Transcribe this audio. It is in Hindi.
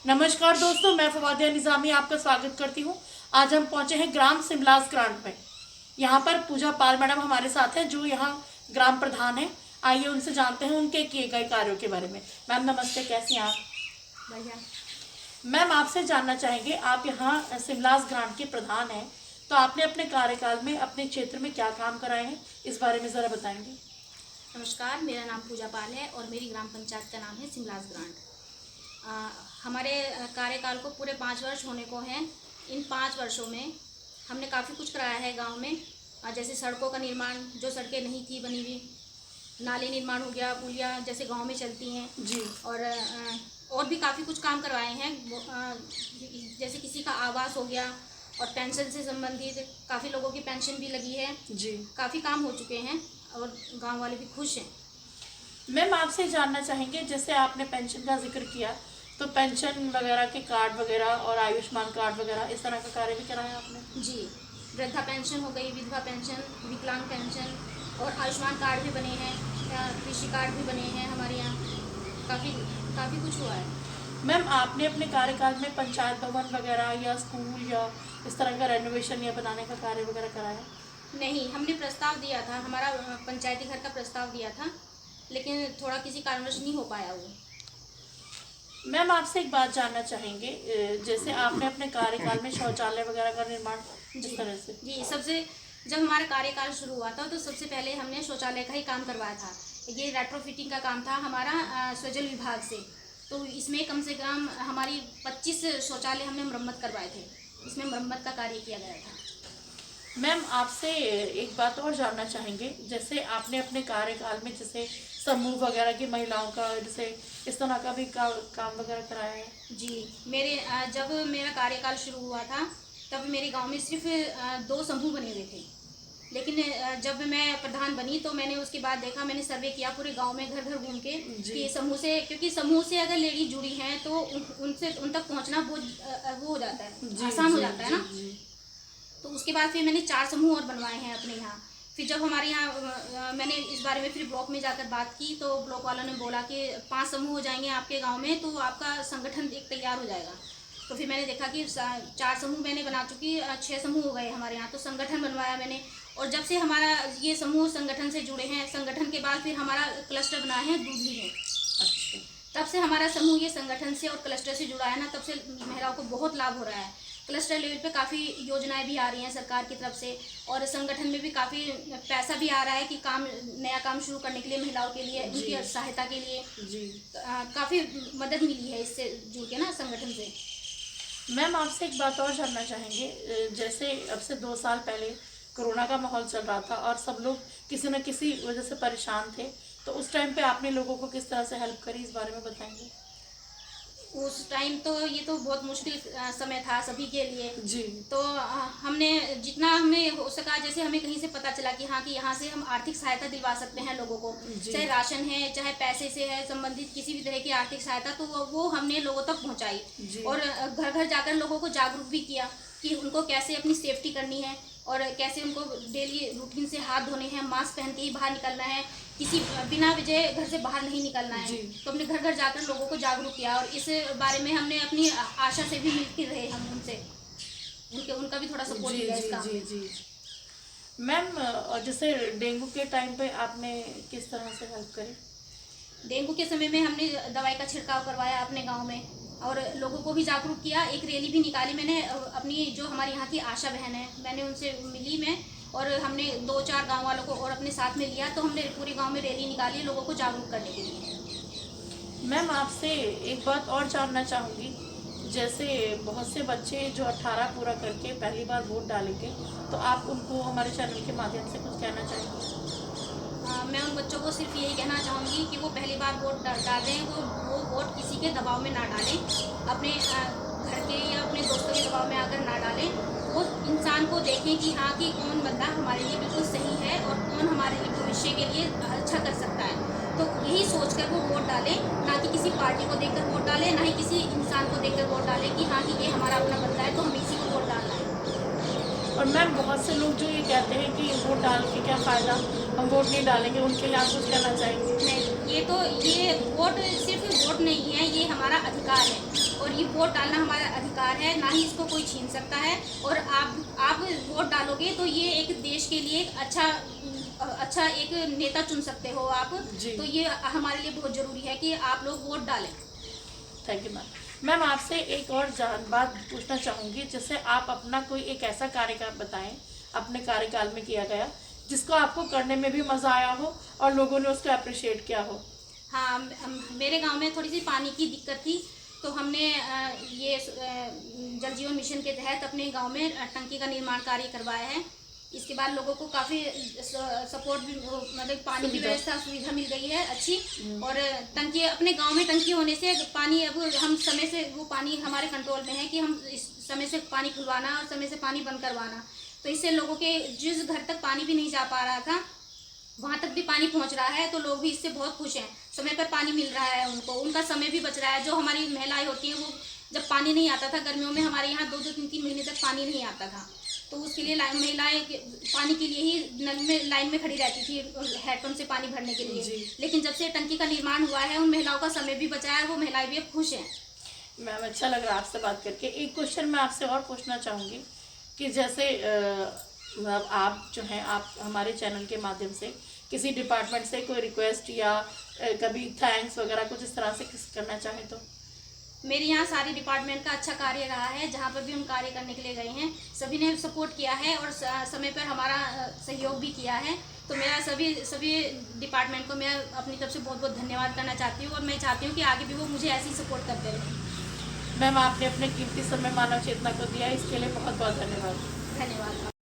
नमस्कार दोस्तों, मैं फवादिया निजामी आपका स्वागत करती हूँ। आज हम पहुंचे हैं ग्राम सिमलास ग्रांट में। यहाँ पर पूजा पाल मैडम हमारे साथ हैं, जो यहाँ ग्राम प्रधान हैं। आइए उनसे जानते हैं उनके किए गए कार्यों के बारे में। मैम नमस्ते, कैसी हैं आप? बढ़िया। मैम आपसे जानना चाहेंगे, आप यहाँ सिमलास ग्रांट के प्रधान हैं, तो आपने अपने कार्यकाल में अपने क्षेत्र में क्या काम कराए हैं, इस बारे में ज़रा बताएंगे। नमस्कार, मेरा नाम पूजा पाल है और मेरी ग्राम पंचायत का नाम है सिमलास ग्रांट। हमारे कार्यकाल को पूरे 5 वर्ष होने को हैं। इन 5 वर्षों में हमने काफ़ी कुछ कराया है गांव में। जैसे सड़कों का निर्माण, जो सड़कें नहीं थी बनी हुई, नाले निर्माण हो गया, पुलियाँ जैसे गांव में चलती हैं जी। और भी काफ़ी कुछ काम करवाए हैं। जैसे किसी का आवास हो गया और पेंशन से संबंधित काफ़ी लोगों की पेंशन भी लगी है जी। काफ़ी काम हो चुके हैं और गांव वाले भी खुश हैं। मैम आपसे जानना चाहेंगे, जैसे आपने पेंशन का जिक्र किया, तो पेंशन वगैरह के कार्ड वगैरह और आयुष्मान कार्ड वगैरह इस तरह का कार्य भी कराया आपने? जी, वृद्धा पेंशन हो गई, विधवा पेंशन, विकलांग पेंशन और आयुष्मान कार्ड भी बने हैं, कृषि कार्ड भी बने हैं हमारे यहाँ। काफ़ी काफ़ी कुछ हुआ है। मैम आपने अपने कार्यकाल में पंचायत भवन वगैरह या स्कूल या इस तरह का रेनोवेशन या बनाने का कार्य वगैरह कराया? नहीं, हमने प्रस्ताव दिया था, हमारा पंचायती घर का प्रस्ताव दिया था, लेकिन थोड़ा किसी कारणवश नहीं हो पाया वो। मैम आपसे एक बात जानना चाहेंगे, जैसे आपने अपने कार्यकाल में शौचालय वगैरह का निर्माण इस तरह से? जी, सबसे जब हमारा कार्यकाल शुरू हुआ था तो सबसे पहले हमने शौचालय का ही काम करवाया था। ये रेट्रोफिटिंग का काम था हमारा स्वजल विभाग से। तो इसमें कम से कम हमारी 25 शौचालय हमने मरम्मत करवाए थे। इसमें मरम्मत का कार्य किया गया था। मैम आपसे एक बात और जानना चाहेंगे, जैसे आपने अपने कार्यकाल में जैसे समूह वगैरह की महिलाओं का जैसे इस तरह का भी काम वगैरह कराया है? जी, जब मेरा कार्यकाल शुरू हुआ था तब मेरे गांव में सिर्फ 2 समूह बने हुए थे। लेकिन जब मैं प्रधान बनी तो मैंने उसके बाद देखा, मैंने सर्वे किया पूरे गांव में घर घर घूम के कि समूह से, क्योंकि समूह से अगर लेडीज जुड़ी हैं तो उनसे उन तक पहुंचना बहुत वो हो जाता है, आसान हो जाता है ना। तो उसके बाद फिर मैंने 4 समूह और बनवाए हैं अपने यहाँ। फिर जब हमारे यहाँ मैंने इस बारे में फिर ब्लॉक में जाकर बात की तो ब्लॉक वालों ने बोला कि 5 समूह हो जाएंगे आपके गांव में तो आपका संगठन एक तैयार हो जाएगा। तो फिर मैंने देखा कि 4 समूह मैंने बना चुकी, 6 समूह हो गए हमारे यहाँ। तो संगठन बनवाया मैंने, और जब से हमारा ये समूह संगठन से जुड़े हैं, संगठन के बाद फिर हमारा क्लस्टर बनाए हैं दूधली में। अच्छा। तब से हमारा समूह ये संगठन से और क्लस्टर से जुड़ा है ना, तब से महिलाओं को बहुत लाभ हो रहा है। क्लस्टर लेवल पे काफ़ी योजनाएं भी आ रही हैं सरकार की तरफ से, और संगठन में भी काफ़ी पैसा भी आ रहा है कि नया काम शुरू करने के लिए महिलाओं के लिए, उनकी सहायता के लिए जी। काफ़ी मदद मिली है इससे जुड़ के ना, संगठन से। मैम आपसे एक बात और जानना चाहेंगे, जैसे अब से 2 साल पहले कोरोना का माहौल चल रहा था और सब लोग किसी न किसी वजह से परेशान थे, तो उस टाइम पे आपने लोगों को किस तरह से हेल्प करी, इस बारे में बताएंगे? उस टाइम तो ये तो बहुत मुश्किल समय था सभी के लिए। जी। तो हमने जितना हमें हो सका, जैसे हमें कहीं से पता चला कि हाँ, कि यहाँ से हम आर्थिक सहायता दिलवा सकते हैं लोगों को, चाहे राशन है, चाहे पैसे से है संबंधित किसी भी तरह की आर्थिक सहायता, तो वो हमने लोगों तक पहुँचाई। और घर घर जाकर लोगों को जागरूक भी किया कि उनको कैसे अपनी सेफ्टी करनी है और कैसे उनको डेली रूटीन से हाथ धोने हैं, मास्क पहन के ही बाहर निकलना है, किसी बिना वजह घर से बाहर नहीं निकलना है। तो हमने घर घर जाकर लोगों को जागरूक किया, और इस बारे में हमने अपनी आशा से भी मिलते रहे, हम उनसे उनका भी थोड़ा सपोर्ट किया इस काम में। जी। मैम जैसे डेंगू के टाइम पे आपने किस तरह से हेल्प करी? डेंगू के समय में हमने दवाई का छिड़काव करवाया अपने गांव में और लोगों को भी जागरूक किया। एक रैली भी निकाली मैंने, अपनी जो हमारे यहाँ की आशा बहन है, मैंने उनसे मिली मैं, और हमने 2-4 गांव वालों को और अपने साथ में लिया, तो हमने पूरे गांव में रैली निकाली लोगों को जागरूक करने के लिए। मैम आपसे एक बात और जानना चाहूँगी, जैसे बहुत से बच्चे जो 18 पूरा करके पहली बार वोट डालेंगे, तो आप उनको हमारे चैनल के माध्यम से कुछ कहना चाहेंगे? मैं उन बच्चों को सिर्फ यही कहना चाहूँगी कि वो पहली बार वोट डालें, वो वोट किसी के दबाव में ना डालें, अपने घर के या अपने दोस्तों के दबाव में आकर ना डालें। वो इंसान को देखें कि हाँ, कि कौन बंदा हमारे लिए बिल्कुल सही है और कौन हमारे लिए भविष्य के लिए अच्छा कर सकता है। तो यही सोचकर वो वोट डालें, ना कि किसी पार्टी को देखकर वोट डालें, ना ही किसी इंसान को देखकर वोट डालें कि हाँ, कि ये हमारा अपना बंदा है तो हमें इसी को वोट डालना है। और मैम बहुत से लोग जो ये कहते हैं कि वोट डाल के क्या फ़ायदा, हम वोट नहीं डालेंगे, उनके लिए आप कुछ कहना चाहेंगे? नहीं, ये वोट सिर्फ वोट नहीं है, ये हमारा अधिकार है और ये वोट डालना हमारा अधिकार है, ना ही इसको कोई छीन सकता है। और आप वोट डालोगे तो ये एक देश के लिए एक अच्छा एक नेता चुन सकते हो आप। जी। तो ये हमारे लिए बहुत ज़रूरी है कि आप लोग वोट डालें। Thank you ma'am. मैम आपसे एक और बात पूछना चाहूँगी, जैसे आप अपना कोई एक ऐसा कार्यकाल बताएं अपने कार्यकाल में किया गया जिसको आपको करने में भी मज़ा आया हो और लोगों ने उसको अप्रिशिएट किया हो। हाँ, मेरे गांव में थोड़ी सी पानी की दिक्कत थी, तो हमने ये जल जीवन मिशन के तहत अपने गांव में टंकी का निर्माण कार्य करवाया है। इसके बाद लोगों को काफ़ी सपोर्ट भी, मतलब पानी की व्यवस्था सुविधा मिल गई है अच्छी। और टंकी, अपने गांव में टंकी होने से पानी अब हम समय से, वो पानी हमारे कंट्रोल में है कि हम इस समय से पानी खुलवाना और समय से पानी बंद करवाना। तो इससे लोगों के जिस घर तक पानी भी नहीं जा पा रहा था वहाँ तक भी पानी पहुँच रहा है, तो लोग भी इससे बहुत खुश हैं। समय पर पानी मिल रहा है उनको, उनका समय भी बच रहा है। जो हमारी महिलाएं होती हैं, वो जब पानी नहीं आता था गर्मियों में, हमारे यहाँ 2-2, 3-3 महीने तक पानी नहीं आता था, तो उसके लिए महिलाएं पानी के लिए ही नल में लाइन में खड़ी रहती थी हैंडपम्प से पानी भरने के लिए। लेकिन जब से टंकी का निर्माण हुआ है, उन महिलाओं का समय भी बचा है, वो महिलाएं भी अब खुश हैं। मैम अच्छा लग रहा है आपसे बात करके। एक क्वेश्चन मैं आपसे और पूछना चाहूँगी कि जैसे आप जो हैं, आप हमारे चैनल के माध्यम से किसी डिपार्टमेंट से कोई रिक्वेस्ट या कभी थैंक्स वगैरह कुछ इस तरह से करना चाहें तो? मेरे यहाँ सारी डिपार्टमेंट का अच्छा कार्य रहा है। जहाँ पर भी हम कार्य करने के लिए गए हैं, सभी ने सपोर्ट किया है और समय पर हमारा सहयोग भी किया है। तो मेरा सभी डिपार्टमेंट को मैं अपनी तरफ से बहुत बहुत धन्यवाद करना चाहती हूँ, और मैं चाहती हूँ कि आगे भी वो मुझे ऐसे ही सपोर्ट करते रहें। मैम आपने अपने कीमती समय मानव चेतना को दिया, इसके लिए बहुत बहुत धन्यवाद। धन्यवाद।